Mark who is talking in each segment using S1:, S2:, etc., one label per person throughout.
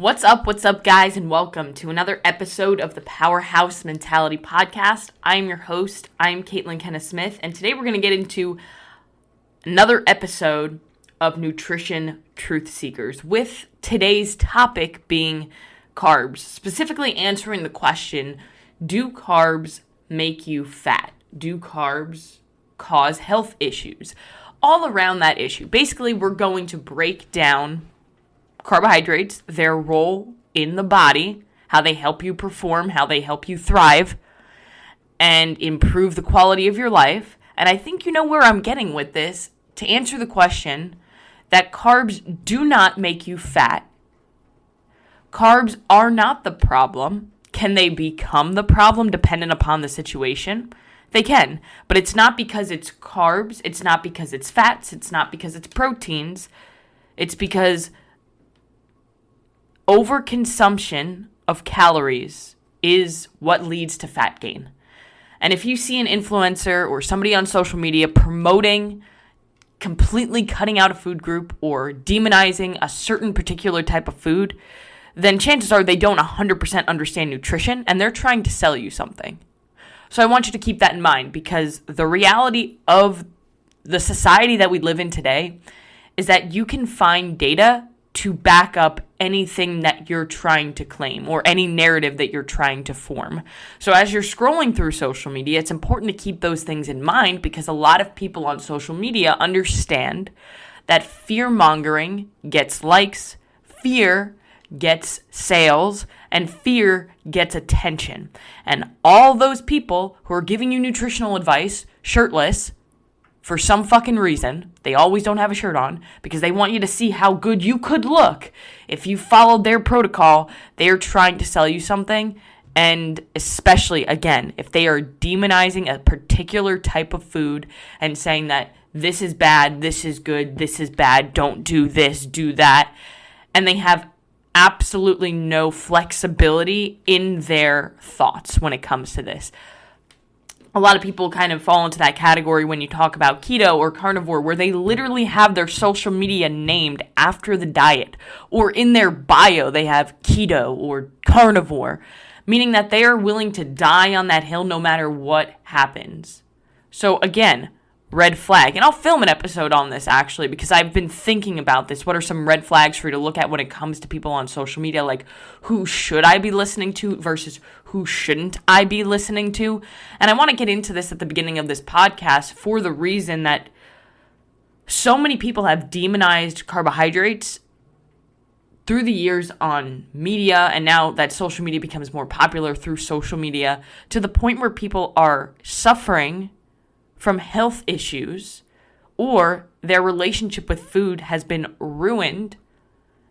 S1: What's up, guys, and welcome to another episode of the Powerhouse Mentality podcast. I'm your host. I'm Caitlin Kenneth Smith, and today we're going to get into another episode of Nutrition Truth Seekers, with today's topic being carbs, specifically answering the question, do carbs make you fat? Do carbs cause health issues? All around that issue. Basically, we're going to break down carbohydrates, their role in the body, how they help you perform, how they help you thrive, and improve the quality of your life. And I think you know where I'm getting with this, to answer the question that carbs do not make you fat. Carbs are not the problem. Can they become the problem dependent upon the situation? They can, but it's not because it's carbs, it's not because it's fats, it's not because it's proteins, it's because overconsumption of calories is what leads to fat gain. And if you see an influencer or somebody on social media promoting completely cutting out a food group or demonizing a certain particular type of food, then chances are they don't 100% understand nutrition and they're trying to sell you something. So I want you to keep that in mind, because the reality of the society that we live in today is that you can find data to back up anything that you're trying to claim or any narrative that you're trying to form. So as you're scrolling through social media, it's important to keep those things in mind, because a lot of people on social media understand that fear-mongering gets likes, fear gets sales, and fear gets attention. And all those people who are giving you nutritional advice shirtless, for some fucking reason, they always don't have a shirt on, because they want you to see how good you could look if you followed their protocol. They are trying to sell you something. And especially, again, if they are demonizing a particular type of food and saying that this is bad, this is good, this is bad, don't do this, do that, and they have absolutely no flexibility in their thoughts when it comes to this. A lot of people kind of fall into that category when you talk about keto or carnivore, where they literally have their social media named after the diet, or in their bio they have keto or carnivore, meaning that they are willing to die on that hill no matter what happens. So again, red flag. And I'll film an episode on this, actually, because I've been thinking about this. What are some red flags for you to look at when it comes to people on social media? Like, who should I be listening to versus who shouldn't I be listening to? And I want to get into this at the beginning of this podcast for the reason that so many people have demonized carbohydrates through the years on media, and now that social media becomes more popular through social media, to the point where people are suffering from health issues, or their relationship with food has been ruined,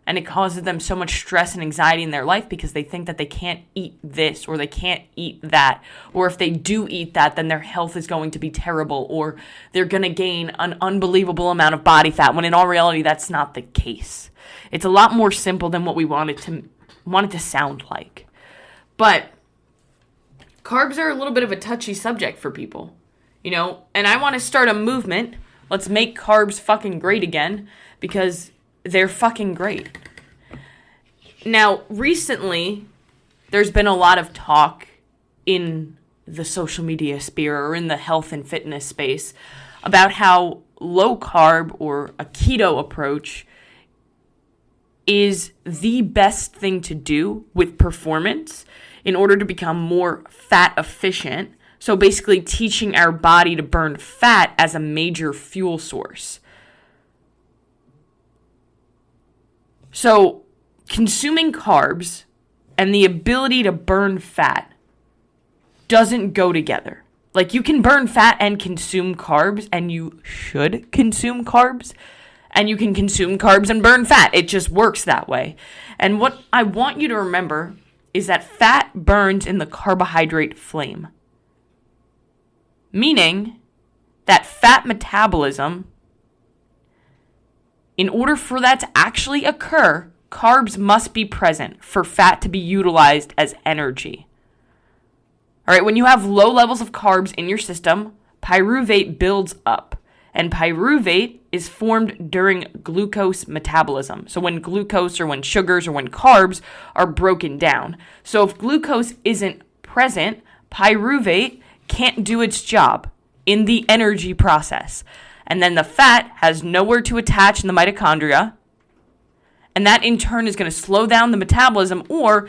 S1: and it causes them so much stress and anxiety in their life because they think that they can't eat this or they can't eat that, or if they do eat that, then their health is going to be terrible, or they're going to gain an unbelievable amount of body fat, when in all reality that's not the case. It's a lot more simple than what we want it to sound like. But carbs are a little bit of a touchy subject for people. And I want to start a movement. Let's make carbs fucking great again, because they're fucking great. Now, recently, there's been a lot of talk in the social media sphere or in the health and fitness space about how low carb or a keto approach is the best thing to do with performance in order to become more fat efficient. So basically teaching our body to burn fat as a major fuel source. So consuming carbs and the ability to burn fat doesn't go together. Like, you can burn fat and consume carbs, and you should consume carbs, and you can consume carbs and burn fat. It just works that way. And what I want you to remember is that fat burns in the carbohydrate flame. Meaning that fat metabolism, in order for that to actually occur, carbs must be present for fat to be utilized as energy. All right, when you have low levels of carbs in your system, pyruvate builds up. And pyruvate is formed during glucose metabolism. So when glucose or when sugars or when carbs are broken down. So if glucose isn't present, pyruvate can't do its job in the energy process. And then the fat has nowhere to attach in the mitochondria. And that in turn is going to slow down the metabolism or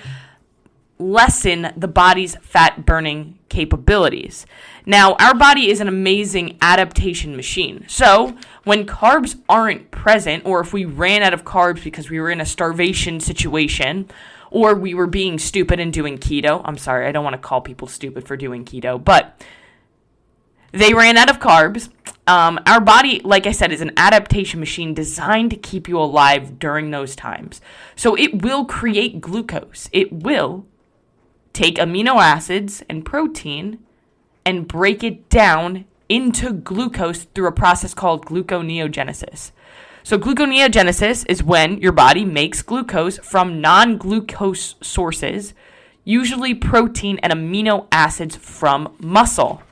S1: lessen the body's fat burning capabilities. Now, our body is an amazing adaptation machine. So when carbs aren't present, or if we ran out of carbs because we were in a starvation situation, or we were being stupid and doing keto. I'm sorry, I don't want to call people stupid for doing keto, but they ran out of carbs. Our body, like I said, is an adaptation machine designed to keep you alive during those times. So it will create glucose. It will take amino acids and protein and break it down into glucose through a process called gluconeogenesis. So gluconeogenesis is when your body makes glucose from non-glucose sources, usually protein and amino acids from muscle.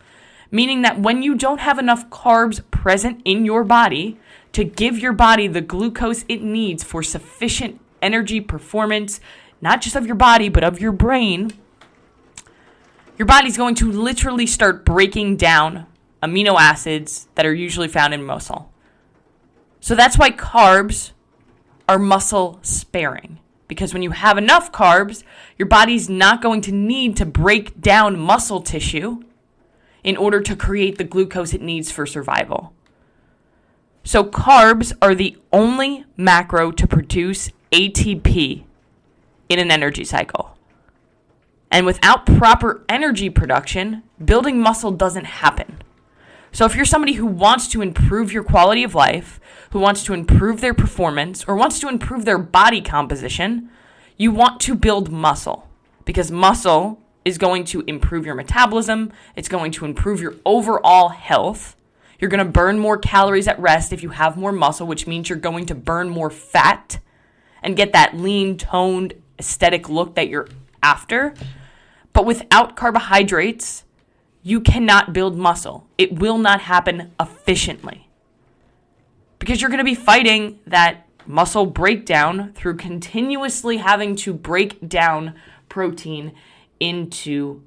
S1: Meaning that when you don't have enough carbs present in your body to give your body the glucose it needs for sufficient energy performance, not just of your body, but of your brain, your body's going to literally start breaking down amino acids that are usually found in muscle. So that's why carbs are muscle sparing. Because when you have enough carbs, your body's not going to need to break down muscle tissue in order to create the glucose it needs for survival. So carbs are the only macro to produce ATP in an energy cycle. And without proper energy production, building muscle doesn't happen. So if you're somebody who wants to improve your quality of life, who wants to improve their performance, or wants to improve their body composition, you want to build muscle. Because muscle is going to improve your metabolism. It's going to improve your overall health. You're going to burn more calories at rest if you have more muscle, which means you're going to burn more fat and get that lean, toned, aesthetic look that you're after. But without carbohydrates, you cannot build muscle. It will not happen efficiently. Because you're going to be fighting that muscle breakdown through continuously having to break down protein into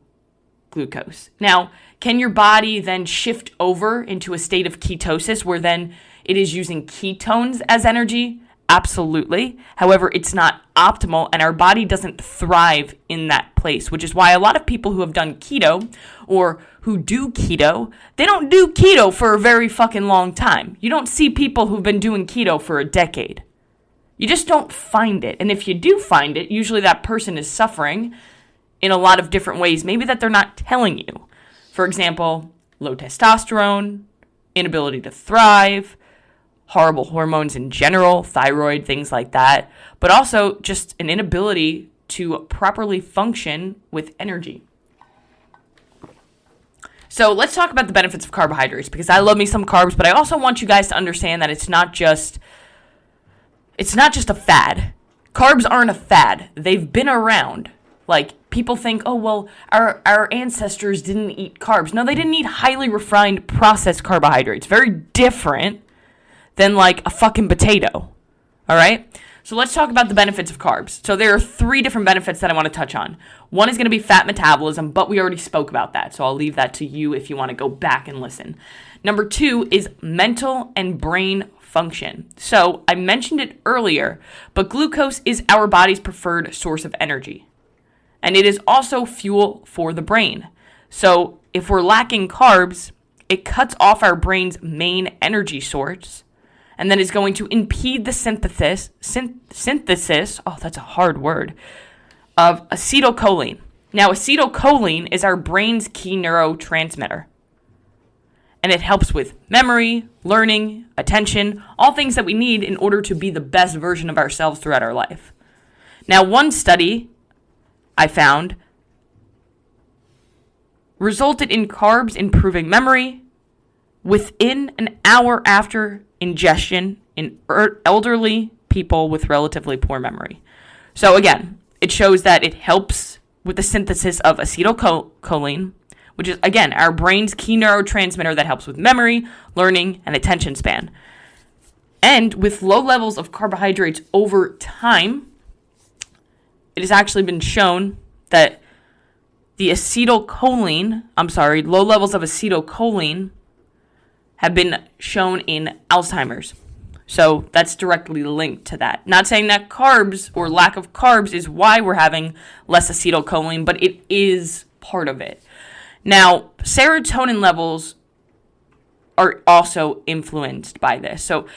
S1: glucose. Now, can your body then shift over into a state of ketosis where then it is using ketones as energy? Absolutely. However, it's not optimal and our body doesn't thrive in that place, which is why a lot of people who have done keto or who do keto, they don't do keto for a very fucking long time. You don't see people who've been doing keto for a decade. You just don't find it. And if you do find it, usually that person is suffering in a lot of different ways, maybe that they're not telling you. For example, low testosterone, inability to thrive, horrible hormones in general, thyroid, things like that, but also just an inability to properly function with energy. So let's talk about the benefits of carbohydrates, because I love me some carbs, but I also want you guys to understand that it's not just a fad. Carbs aren't a fad. They've been around. Like, people think, oh, well, our ancestors didn't eat carbs. No, they didn't eat highly refined processed carbohydrates. Very different than, like, a fucking potato. All right? So let's talk about the benefits of carbs. So there are 3 different benefits that I want to touch on. One is going to be fat metabolism, but we already spoke about that. So I'll leave that to you if you want to go back and listen. Number 2 is mental and brain function. So I mentioned it earlier, but glucose is our body's preferred source of energy. And it is also fuel for the brain. So if we're lacking carbs, it cuts off our brain's main energy source and then is going to impede the synthesis, oh, that's a hard word, of acetylcholine. Now, acetylcholine is our brain's key neurotransmitter. And it helps with memory, learning, attention, all things that we need in order to be the best version of ourselves throughout our life. Now, one study I found resulted in carbs improving memory within an hour after ingestion in elderly people with relatively poor memory. So again, it shows that it helps with the synthesis of acetylcholine, which is, again, our brain's key neurotransmitter that helps with memory, learning, and attention span. And with low levels of carbohydrates over time, it has actually been shown that low levels of acetylcholine have been shown in Alzheimer's. So that's directly linked to that. Not saying that carbs or lack of carbs is why we're having less acetylcholine, but it is part of it. Now, serotonin levels are also influenced by this. So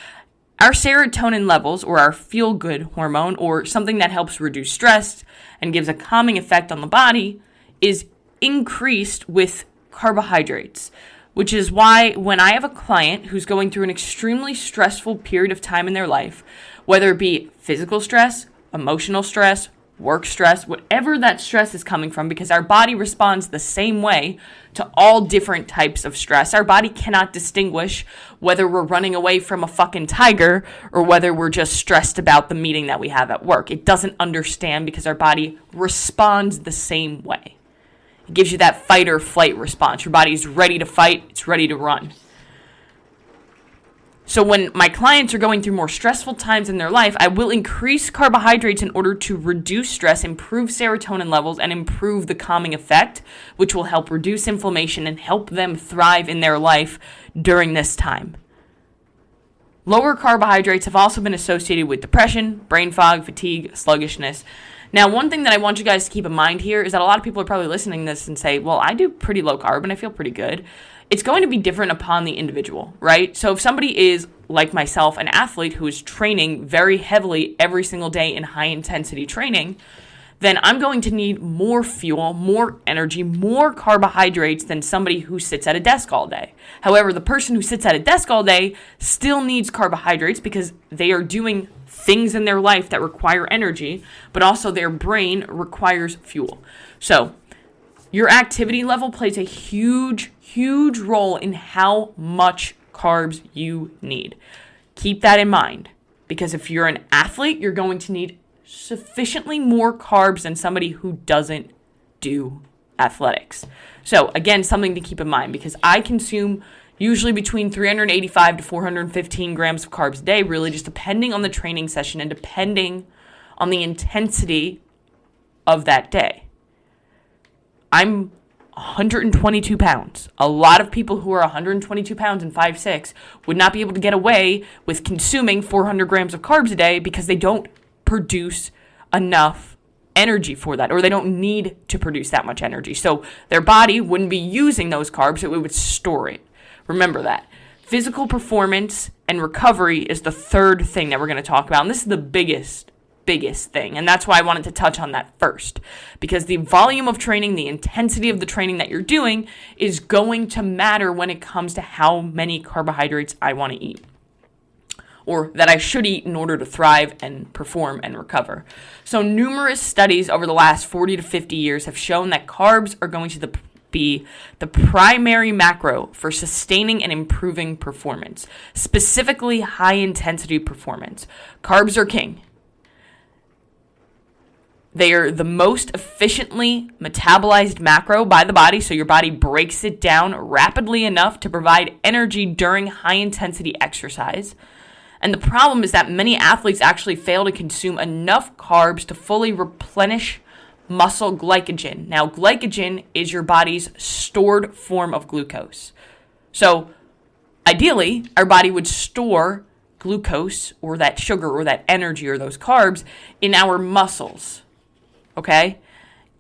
S1: our serotonin levels, or our feel-good hormone, or something that helps reduce stress and gives a calming effect on the body, is increased with carbohydrates, which is why when I have a client who's going through an extremely stressful period of time in their life, whether it be physical stress, emotional stress, work stress, whatever that stress is coming from, because our body responds the same way to all different types of stress. Our body cannot distinguish whether we're running away from a fucking tiger or whether we're just stressed about the meeting that we have at work. It doesn't understand because our body responds the same way. It gives you that fight or flight response. Your body's ready to fight, it's ready to run. So when my clients are going through more stressful times in their life, I will increase carbohydrates in order to reduce stress, improve serotonin levels, and improve the calming effect, which will help reduce inflammation and help them thrive in their life during this time. Lower carbohydrates have also been associated with depression, brain fog, fatigue, sluggishness. Now, one thing that I want you guys to keep in mind here is that a lot of people are probably listening to this and say, well, I do pretty low carb and I feel pretty good. It's going to be different upon the individual, right? So if somebody is, like myself, an athlete who is training very heavily every single day in high intensity training, then I'm going to need more fuel, more energy, more carbohydrates than somebody who sits at a desk all day. However, the person who sits at a desk all day still needs carbohydrates because they are doing things in their life that require energy, but also their brain requires fuel. So your activity level plays a huge role in how much carbs you need. Keep that in mind, because if you're an athlete, you're going to need sufficiently more carbs than somebody who doesn't do athletics. So again, something to keep in mind, because I consume usually between 385 to 415 grams of carbs a day, really just depending on the training session and depending on the intensity of that day. I'm 122 pounds. A lot of people who are 122 pounds and 5'6" would not be able to get away with consuming 400 grams of carbs a day because they don't produce enough energy for that, or they don't need to produce that much energy. So their body wouldn't be using those carbs, so it would store it. Remember that. Physical performance and recovery is the third thing that we're going to talk about, and this is the biggest thing, and that's why I wanted to touch on that first, because the volume of training, the intensity of the training that you're doing is going to matter when it comes to how many carbohydrates I want to eat, or that I should eat in order to thrive and perform and recover. So numerous studies over the last 40 to 50 years have shown that carbs are going to be the primary macro for sustaining and improving performance, specifically high intensity performance. Carbs are king. They are the most efficiently metabolized macro by the body, so your body breaks it down rapidly enough to provide energy during high-intensity exercise. And the problem is that many athletes actually fail to consume enough carbs to fully replenish muscle glycogen. Now, glycogen is your body's stored form of glucose. So, ideally, our body would store glucose, or that sugar, or that energy, or those carbs in our muscles. Okay?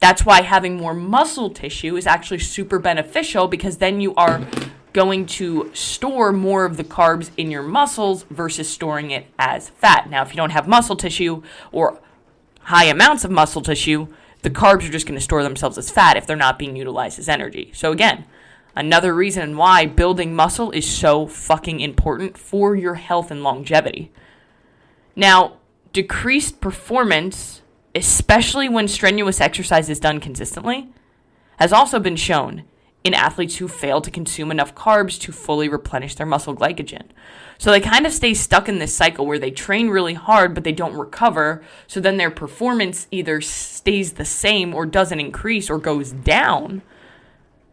S1: That's why having more muscle tissue is actually super beneficial, because then you are going to store more of the carbs in your muscles versus storing it as fat. Now, if you don't have muscle tissue or high amounts of muscle tissue, the carbs are just going to store themselves as fat if they're not being utilized as energy. So again, another reason why building muscle is so fucking important for your health and longevity. Now, decreased performance, especially when strenuous exercise is done consistently, has also been shown in athletes who fail to consume enough carbs to fully replenish their muscle glycogen. So they kind of stay stuck in this cycle where they train really hard, but they don't recover. So then their performance either stays the same or doesn't increase or goes down.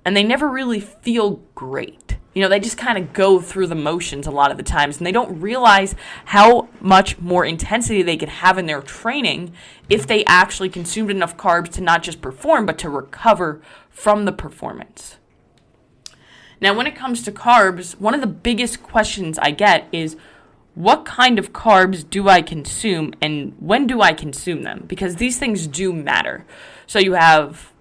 S1: And they never really feel great. They just kind of go through the motions a lot of the times, and they don't realize how much more intensity they could have in their training if they actually consumed enough carbs to not just perform, but to recover from the performance. Now, when it comes to carbs, one of the biggest questions I get is, what kind of carbs do I consume and when do I consume them? Because these things do matter. So you have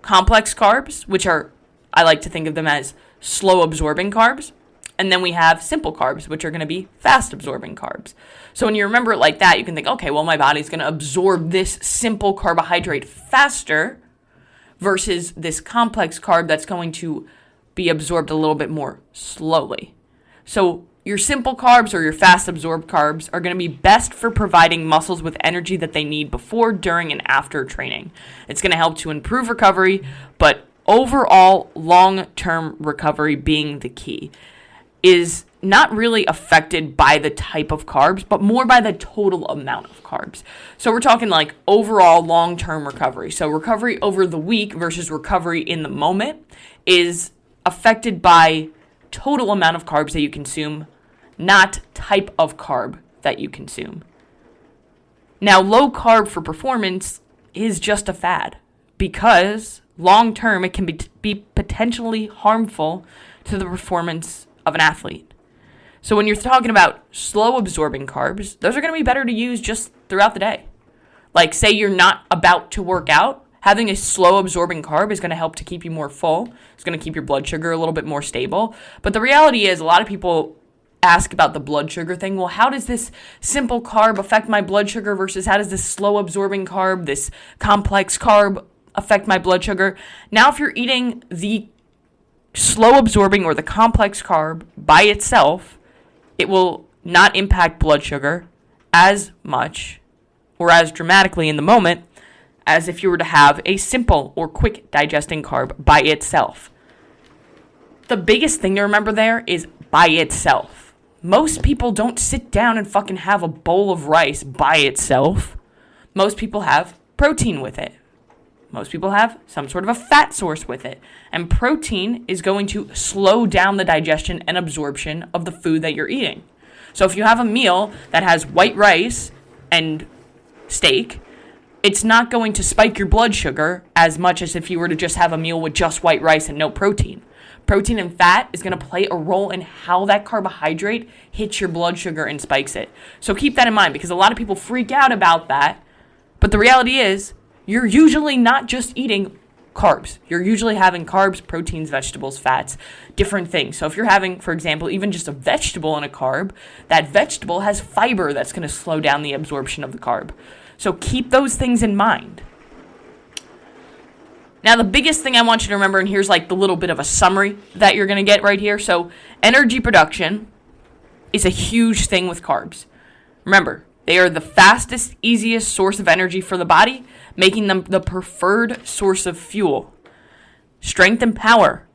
S1: complex carbs, which I like to think of them as slow absorbing carbs. And then we have simple carbs, which are going to be fast absorbing carbs. So when you remember it like that, you can think, okay, well, my body's going to absorb this simple carbohydrate faster versus this complex carb that's going to be absorbed a little bit more slowly. So your simple carbs or your fast absorbed carbs are going to be best for providing muscles with energy that they need before, during, and after training. It's going to help to improve recovery, but overall long-term recovery being the key is not really affected by the type of carbs, but more by the total amount of carbs. So we're talking like overall long-term recovery. So recovery over the week versus recovery in the moment is affected by total amount of carbs that you consume, not type of carb that you consume. Now, low carb for performance is just a fad because long term it can be potentially harmful to the performance of an athlete. So when you're talking about slow absorbing carbs, those are going to be better to use just throughout the day. Like, say you're not about to work out, having a slow absorbing carb is going to help to keep you more full. It's going to keep your blood sugar a little bit more stable. But the reality is, a lot of people ask about the blood sugar thing. Well, how does this simple carb affect my blood sugar versus how does this slow absorbing carb, this complex carb affect my blood sugar? Now, if you're eating the slow absorbing or the complex carb by itself, it will not impact blood sugar as much or as dramatically in the moment as if you were to have a simple or quick digesting carb by itself. The biggest thing to remember there is by itself. Most people don't sit down and fucking have a bowl of rice by itself. Most people have protein with it. Most people have some sort of a fat source with it. And protein is going to slow down the digestion and absorption of the food that you're eating. So if you have a meal that has white rice and steak, it's not going to spike your blood sugar as much as if you were to just have a meal with just white rice and no protein. Protein and fat is going to play a role in how that carbohydrate hits your blood sugar and spikes it. So keep that in mind, because a lot of people freak out about that. But the reality is, you're usually not just eating carbs. You're usually having carbs, proteins, vegetables, fats, different things. So if you're having, for example, even just a vegetable and a carb, that vegetable has fiber that's going to slow down the absorption of the carb. So keep those things in mind. Now, the biggest thing I want you to remember, and here's like the little bit of a summary that you're going to get right here. So energy production is a huge thing with carbs. Remember, they are the fastest, easiest source of energy for the body, making them the preferred source of fuel. Strength and power.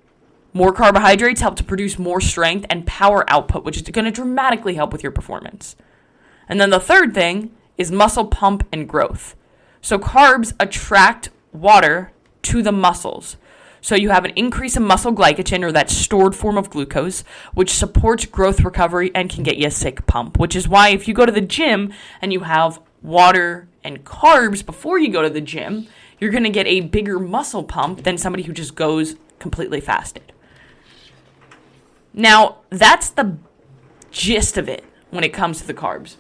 S1: More carbohydrates help to produce more strength and power output, which is going to dramatically help with your performance. And then the third thing is muscle pump and growth. So carbs attract water to the muscles. So you have an increase in muscle glycogen, or that stored form of glucose, which supports growth recovery and can get you a sick pump, which is why if you go to the gym and you have water and carbs before you go to the gym, you're going to get a bigger muscle pump than somebody who just goes completely fasted. Now, that's the gist of it when it comes to the carbs.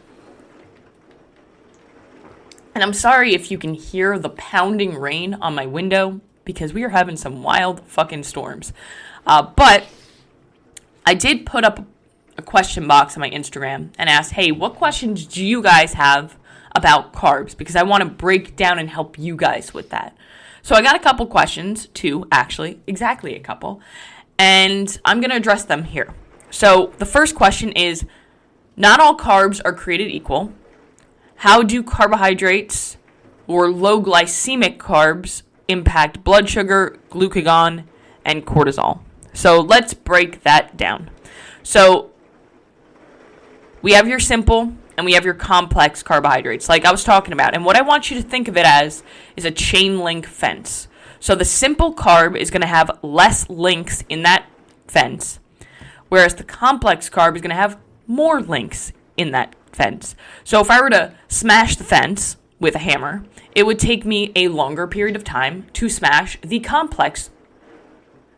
S1: And I'm sorry if you can hear the pounding rain on my window, because we are having some wild fucking storms. But I did put up a question box on my Instagram and asked, hey, what questions do you guys have about carbs? Because I want to break down and help you guys with that. So I got a couple questions, two, actually, exactly a couple. And I'm going to address them here. So the first question is, not all carbs are created equal. How do carbohydrates or low glycemic carbs impact blood sugar, glucagon, and cortisol? So let's break that down. So we have your simple and we have your complex carbohydrates, like I was talking about. And what I want you to think of it as is a chain link fence. So the simple carb is going to have less links in that fence. whereas the complex carb is going to have more links in that fence. So if I were to smash the fence with a hammer, it would take me a longer period of time to smash the complex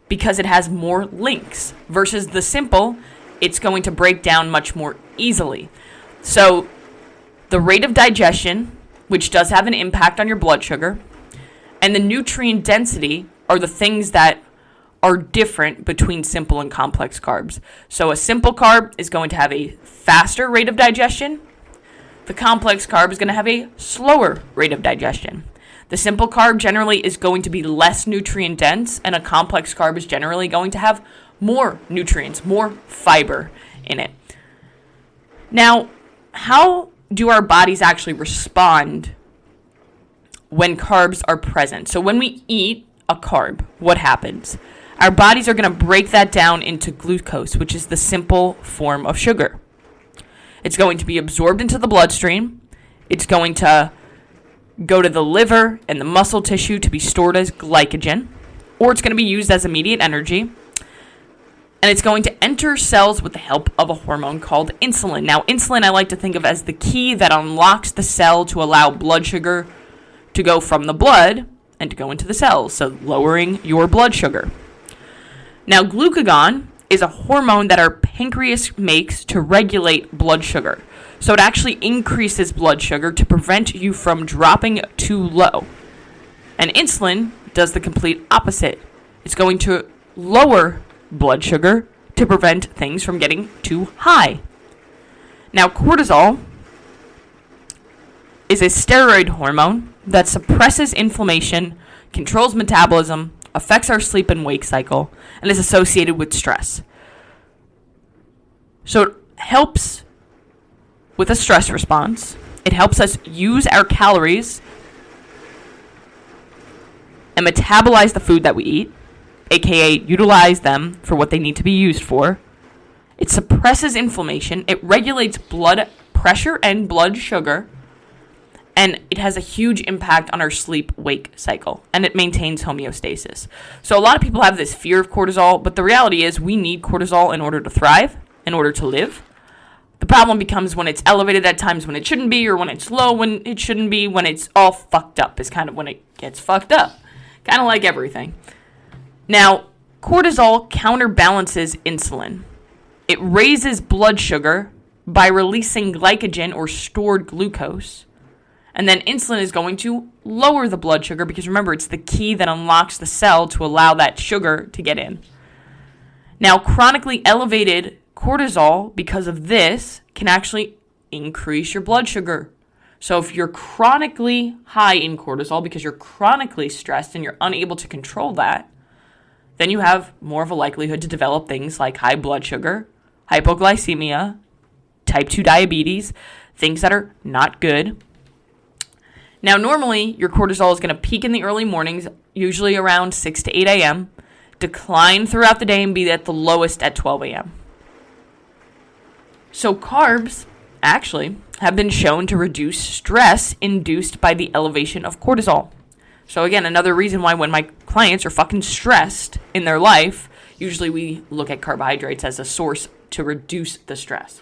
S1: because it has more links versus the simple, it's going to break down much more easily. So the rate of digestion, which does have an impact on your blood sugar, and the nutrient density are the things that are different between simple and complex carbs. So a simple carb is going to have a faster rate of digestion. The complex carb is going to have a slower rate of digestion. The simple carb generally is going to be less nutrient dense, and a complex carb is generally going to have more nutrients, more fiber in it. Now, how do our bodies actually respond when carbs are present? So when we eat a carb, what happens? Our bodies are going to break that down into glucose, which is the simple form of sugar. It's going to be absorbed into the bloodstream. It's going to go to the liver and the muscle tissue to be stored as glycogen, or it's going to be used as immediate energy. And it's going to enter cells with the help of a hormone called insulin. Now, insulin I like to think of as the key that unlocks the cell to allow blood sugar to go from the blood and to go into the cells, so lowering your blood sugar. Now, glucagon is a hormone that our pancreas makes to regulate blood sugar. So it actually increases blood sugar to prevent you from dropping too low. And insulin does the complete opposite. It's going to lower blood sugar to prevent things from getting too high. Now, cortisol is a steroid hormone that suppresses inflammation, controls metabolism, affects our sleep and wake cycle, and is associated with stress. So it helps with a stress response. It helps us use our calories and metabolize the food that we eat, aka utilize them for what they need to be used for. It suppresses inflammation. It regulates blood pressure and blood sugar. And it has a huge impact on our sleep-wake cycle, and it maintains homeostasis. So a lot of people have this fear of cortisol, but the reality is we need cortisol in order to thrive, in order to live. The problem becomes when it's elevated at times when it shouldn't be, or when it's low when it shouldn't be, when it's all fucked up is kind of when it gets fucked up. Kind of like everything. Now, cortisol counterbalances insulin. It raises blood sugar by releasing glycogen or stored glucose. And then insulin is going to lower the blood sugar because remember, it's the key that unlocks the cell to allow that sugar to get in. Now, chronically elevated cortisol, because of this, can actually increase your blood sugar. So if you're chronically high in cortisol because you're chronically stressed and you're unable to control that, then you have more of a likelihood to develop things like high blood sugar, hypoglycemia, type 2 diabetes, things that are not good. Now, normally, your cortisol is going to peak in the early mornings, usually around 6 to 8 a.m., decline throughout the day, and be at the lowest at 12 a.m. So carbs, actually, have been shown to reduce stress induced by the elevation of cortisol. So again, another reason why when my clients are fucking stressed in their life, usually we look at carbohydrates as a source to reduce the stress.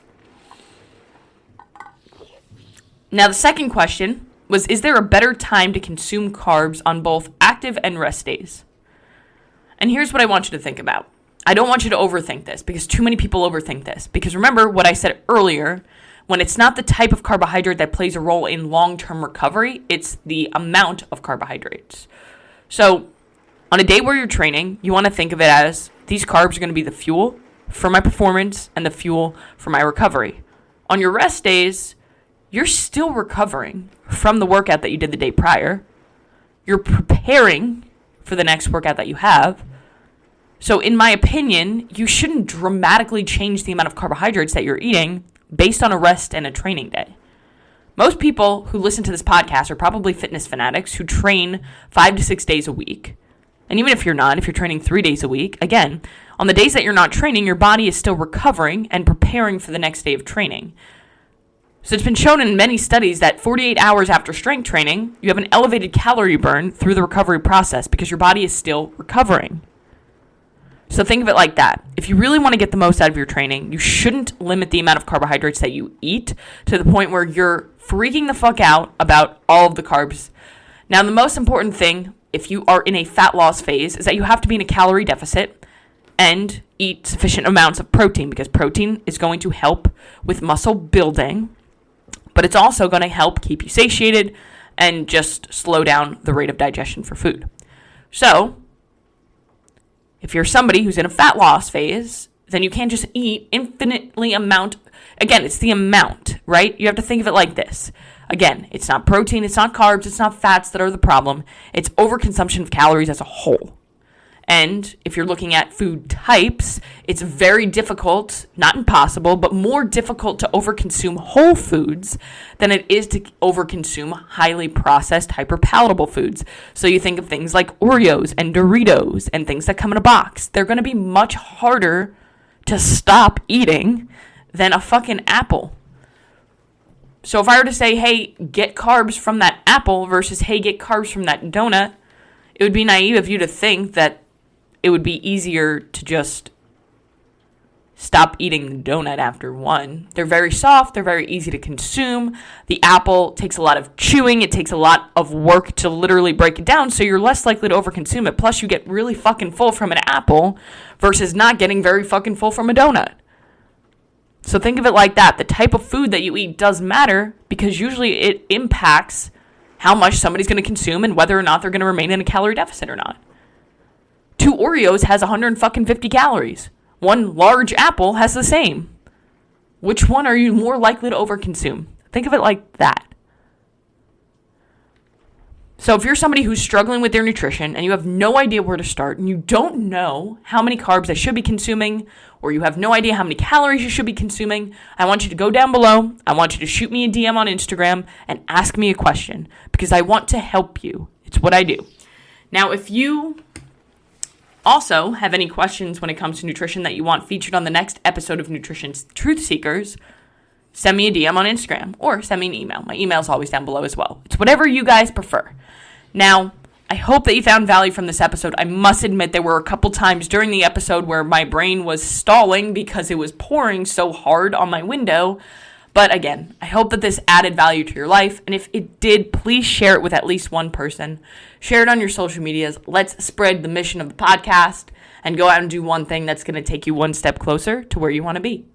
S1: Now, the second question was, is there a better time to consume carbs on both active and rest days? And here's what I want you to think about. I don't want you to overthink this because too many people overthink this. Because remember what I said earlier, when it's not the type of carbohydrate that plays a role in long-term recovery, it's the amount of carbohydrates. So on a day where you're training, you want to think of it as these carbs are going to be the fuel for my performance and the fuel for my recovery. On your rest days, you're still recovering from the workout that you did the day prior. You're preparing for the next workout that you have. So in my opinion, you shouldn't dramatically change the amount of carbohydrates that you're eating based on a rest and a training day. Most people who listen to this podcast are probably fitness fanatics who train 5 to 6 days a week. And even if you're not, if you're training 3 days a week, again, on the days that you're not training, your body is still recovering and preparing for the next day of training. So it's been shown in many studies that 48 hours after strength training, you have an elevated calorie burn through the recovery process because your body is still recovering. So think of it like that. If you really want to get the most out of your training, you shouldn't limit the amount of carbohydrates that you eat to the point where you're freaking the fuck out about all of the carbs. Now, the most important thing, if you are in a fat loss phase, is that you have to be in a calorie deficit and eat sufficient amounts of protein, because protein is going to help with muscle building, but it's also going to help keep you satiated and just slow down the rate of digestion for food. So, if you're somebody who's in a fat loss phase, then you can't just eat infinitely amount. Again, it's the amount, right? You have to think of it like this. Again, it's not protein, it's not carbs, it's not fats that are the problem. It's overconsumption of calories as a whole. And if you're looking at food types, it's very difficult, not impossible, but more difficult to overconsume whole foods than it is to overconsume highly processed, hyperpalatable foods. So you think of things like Oreos and Doritos and things that come in a box. They're going to be much harder to stop eating than a fucking apple. So if I were to say, hey, get carbs from that apple versus, hey, get carbs from that donut, it would be naive of you to think that it would be easier to just stop eating the donut after one. They're very soft. They're very easy to consume. The apple takes a lot of chewing. It takes a lot of work to literally break it down, so you're less likely to overconsume it. Plus, you get really fucking full from an apple versus not getting very fucking full from a donut. So think of it like that. The type of food that you eat does matter, because usually it impacts how much somebody's going to consume and whether or not they're going to remain in a calorie deficit or not. 2 Oreos has 150 calories. 1 large apple has the same. Which one are you more likely to overconsume? Think of it like that. So if you're somebody who's struggling with their nutrition and you have no idea where to start and you don't know how many carbs they should be consuming, or you have no idea how many calories you should be consuming, I want you to go down below. I want you to shoot me a DM on Instagram and ask me a question, because I want to help you. It's what I do. Now, if you also have any questions when it comes to nutrition that you want featured on the next episode of Nutrition's Truth Seekers, send me a DM on Instagram or send me an email. My email is always down below as well. It's whatever you guys prefer. Now, I hope that you found value from this episode. I must admit there were a couple times during the episode where my brain was stalling because it was pouring so hard on my window. But again, I hope that this added value to your life. And if it did, please share it with at least one person. Share it on your social medias. Let's spread the mission of the podcast and go out and do one thing that's going to take you one step closer to where you want to be.